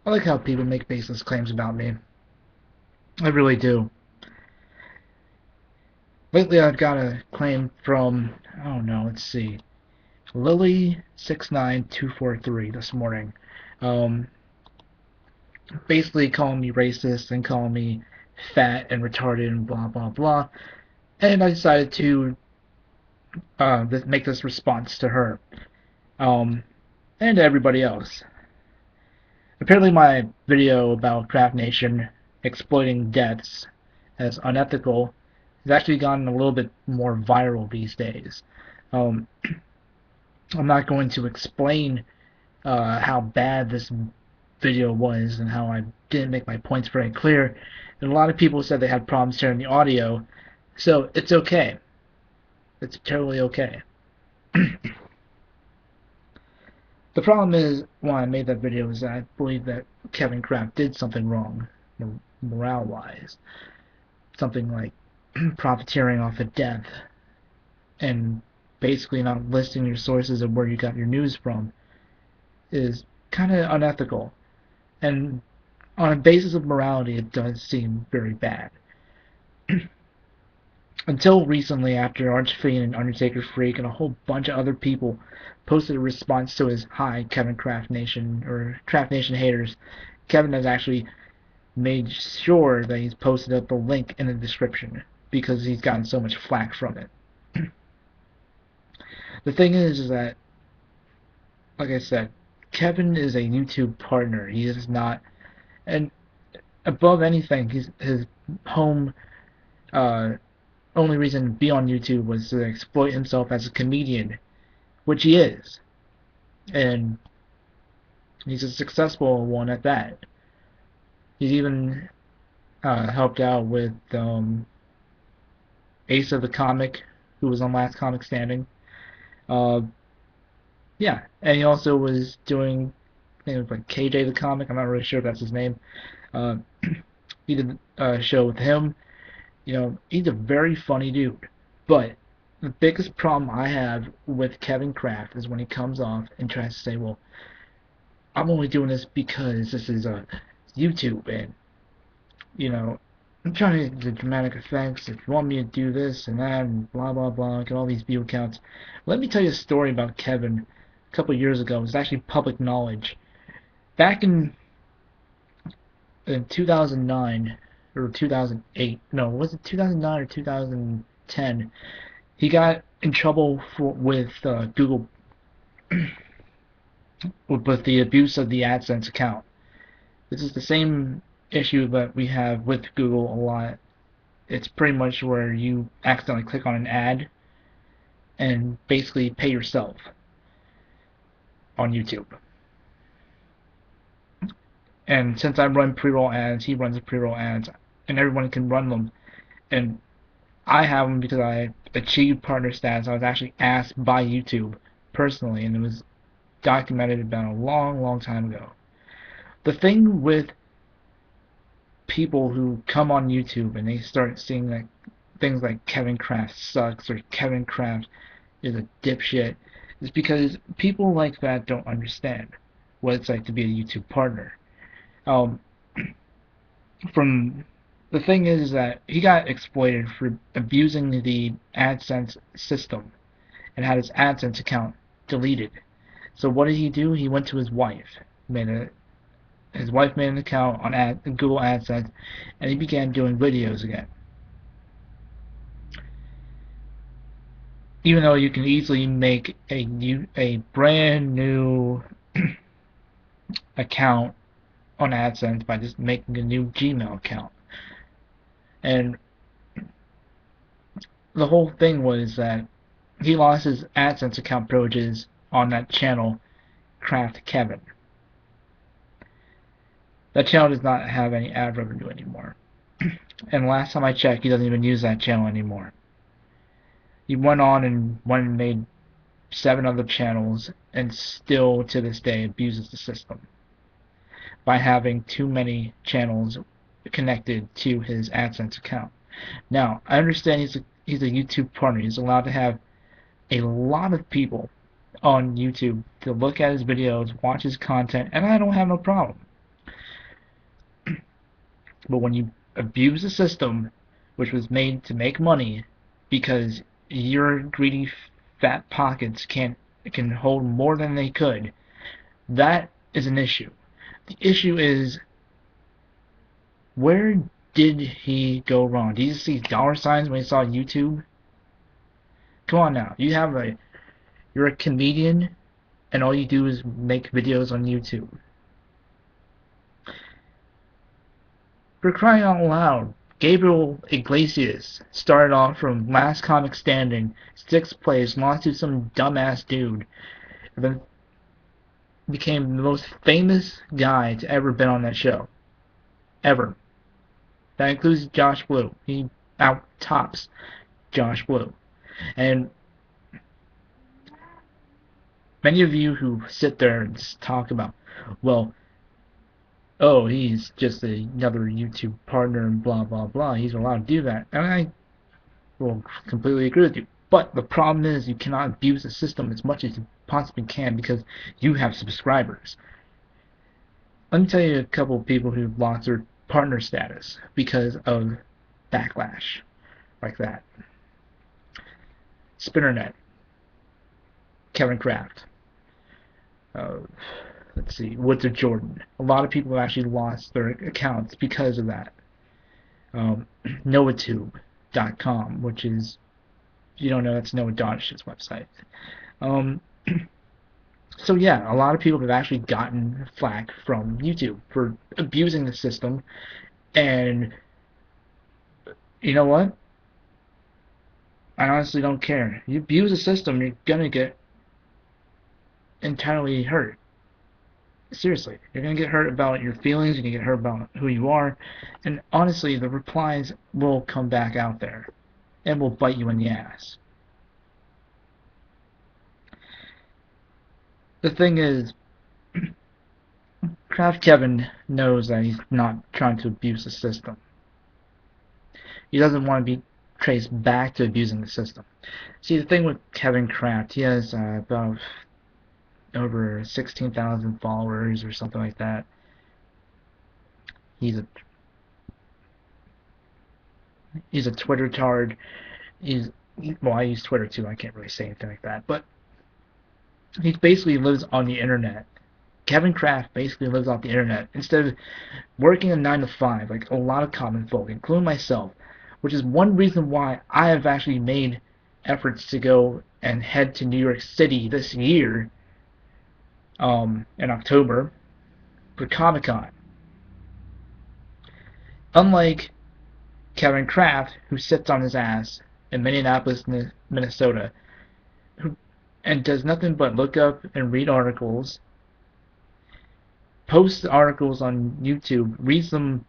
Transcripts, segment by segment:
I like how people make baseless claims about me. I really do. Lately, I've got a claim from, oh no, let's see, Lily69243 this morning. Um, Basically calling me racist and calling me fat and retarded and blah blah blah. And I decided to make this response to her and to everybody else. Apparently, my video about CraftNation exploiting deaths as unethical has actually gotten a little bit more viral these days. Um, I'm not going to explain how bad this video was and how I didn't make my points very clear. And a lot of people said they had problems hearing the audio, so it's okay. It's totally okay. The problem is, when I made that video, is that I believe that Kevin Kraft did something wrong, morale-wise. Something like profiteering off of death and basically not listing your sources of where you got your news from is kind of unethical. And on a basis of morality, it does seem very bad. Until recently, after Archfiend and Undertaker Freak and a whole bunch of other people posted a response to his "Hi, Kevin Kraft Nation" or Kraft Nation haters, Kevin has actually made sure that he's posted up the link in the description because he's gotten so much flack from it. The thing is that, like I said, Kevin is a YouTube partner. He is not, and above anything, his home only reason to be on YouTube was to exploit himself as a comedian, which he is, and he's a successful one at that. He's even helped out with Ace of the Comic, who was on Last Comic Standing. Uh, yeah, and he also was doing things like KJ the Comic. I'm not really sure if that's his name. Uh, he did a show with him. You know, he's a very funny dude. But the biggest problem I have with Kevin Kraft is when he comes off and tries to say, well, I'm only doing this because this is YouTube, and, you know, I'm trying to get the dramatic effects. If you want me to do this and that and blah blah blah, get all these view counts. Let me tell you a story about Kevin a couple of years ago. It's actually public knowledge. Back in 2009 or 2008, no, was it 2009 or 2010? He got in trouble with Google with the abuse of the AdSense account. This is the same issue that we have with Google a lot. It's pretty much where you accidentally click on an ad and basically pay yourself on YouTube. And since I run pre-roll ads, he runs pre-roll ads, and everyone can run them. And I have them because I achieved partner status. I was actually asked by YouTube personally, and it was documented about a long, long time ago. The thing with people who come on YouTube and they start seeing like things like Kevin Kraft sucks or Kevin Kraft is a dipshit is because people like that don't understand what it's like to be a YouTube partner. Um, from the thing is that he got exploited for abusing the AdSense system and had his AdSense account deleted. So what did he do? He went to his wife, his wife made an account on Google AdSense, and he began doing videos again. Even though you can easily make a brand new account on AdSense by just making a new Gmail account. And the whole thing was that he lost his AdSense account privileges on that channel, Craft Kevin. That channel does not have any ad revenue anymore. And last time I checked, he doesn't even use that channel anymore. He went on and made 7 other channels, and still to this day abuses the system by having too many channels connected to his AdSense account. Now, I understand he's a YouTube partner. He's allowed to have a lot of people on YouTube to look at his videos, watch his content, and I don't have no problem. But when you abuse the system, which was made to make money, because your greedy fat pockets can hold more than they could, that is an issue. The issue is, where did he go wrong? Did you see dollar signs when he saw YouTube? Come on now, you're a comedian, and all you do is make videos on YouTube. For crying out loud, Gabriel Iglesias started off from last comic standing, 6th place, lost to some dumbass dude, and then became the most famous guy to ever been on that show. Ever. That includes Josh Blue. He out-tops Josh Blue. And many of you who sit there and just talk about, well, oh, he's just another YouTube partner and blah, blah, blah, he's allowed to do that. And I will completely agree with you. But the problem is you cannot abuse the system as much as you possibly can because you have subscribers. Let me tell you a couple of people who lost their partner status because of backlash like that. Spinnernet, Kevin Kraft, let's see, Woods Jordan. A lot of people have actually lost their accounts because of that. NoahTube.com, which is, if you don't know, that's Noah Donish's website. So yeah, a lot of people have actually gotten flack from YouTube for abusing the system, and you know what? I honestly don't care. You abuse the system, you're gonna get entirely hurt. Seriously, you're gonna get hurt about your feelings, you're gonna get hurt about who you are, and honestly, the replies will come back out there and will bite you in the ass. The thing is, Craft Kevin knows that he's not trying to abuse the system. He doesn't want to be traced back to abusing the system. See, the thing with Kevin Kraft, he has about over 16,000 followers or something like that. He's a Twitter tard. Well, I use Twitter too. I can't really say anything like that, but he basically lives on the internet. Kevin Kraft basically lives off the internet instead of working a 9 to 5 like a lot of common folk, including myself, which is one reason why I have actually made efforts to go and head to New York City this year, in October, for Comic-Con. Unlike Kevin Kraft, who sits on his ass in Minneapolis, Minnesota, and does nothing but look up and read articles, posts articles on YouTube, reads them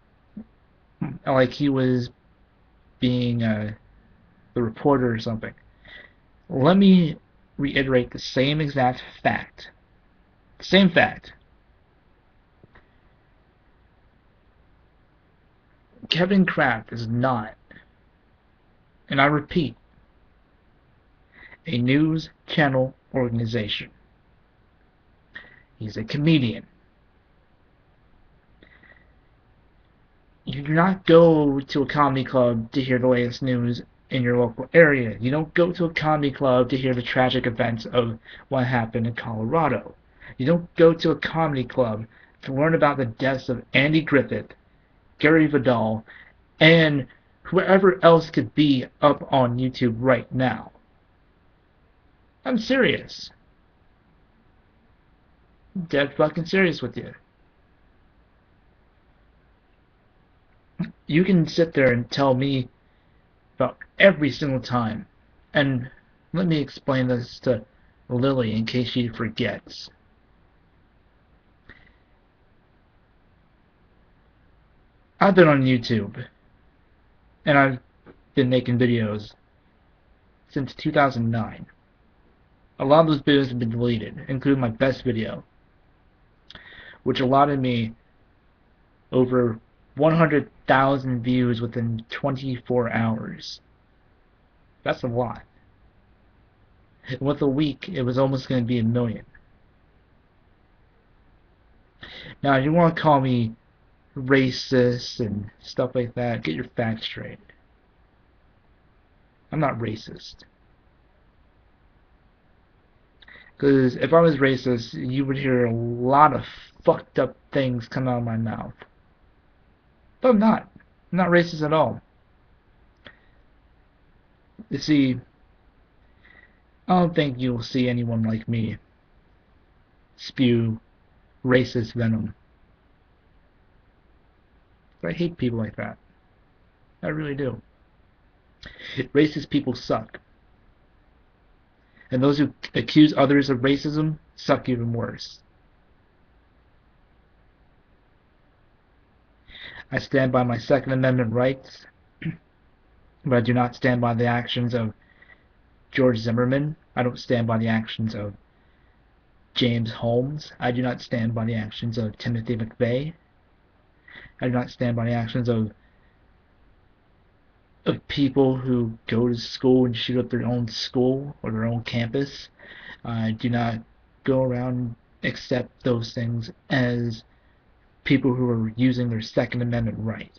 like he was being the reporter or something. Let me reiterate the same exact fact. Same fact. Kevin Kraft is not, and I repeat, a news channel organization. He's a comedian. You do not go to a comedy club to hear the latest news in your local area. You don't go to a comedy club to hear the tragic events of what happened in Colorado. You don't go to a comedy club to learn about the deaths of Andy Griffith, Gary Vidal, and whoever else could be up on YouTube right now. I'm serious. I'm dead fucking serious with you. You can sit there and tell me about every single time. And let me explain this to Lily in case she forgets. I've been on YouTube, and I've been making videos since 2009. A lot of those videos have been deleted, including my best video, which allotted me over 100,000 views within 24 hours. That's a lot. With a week, it was almost going to be 1 million. Now, if you want to call me racist and stuff like that, get your facts straight. I'm not racist. Because if I was racist, you would hear a lot of fucked up things come out of my mouth. But I'm not. I'm not racist at all. You see, I don't think you'll see anyone like me spew racist venom. But I hate people like that. I really do. Racist people suck. And those who accuse others of racism suck even worse. I stand by my Second Amendment rights, but I do not stand by the actions of George Zimmerman. I don't stand by the actions of James Holmes. I do not stand by the actions of Timothy McVeigh. I do not stand by the actions of people who go to school and shoot up their own school or their own campus. I do not go around and accept those things as people who are using their Second Amendment right.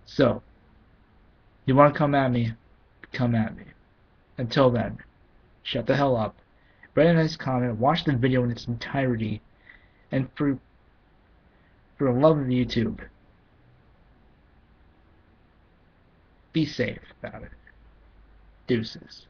So, you want to come at me? Come at me. Until then, shut the hell up. Write a nice comment, watch the video in its entirety, and for the love of YouTube, be safe about it. Deuces.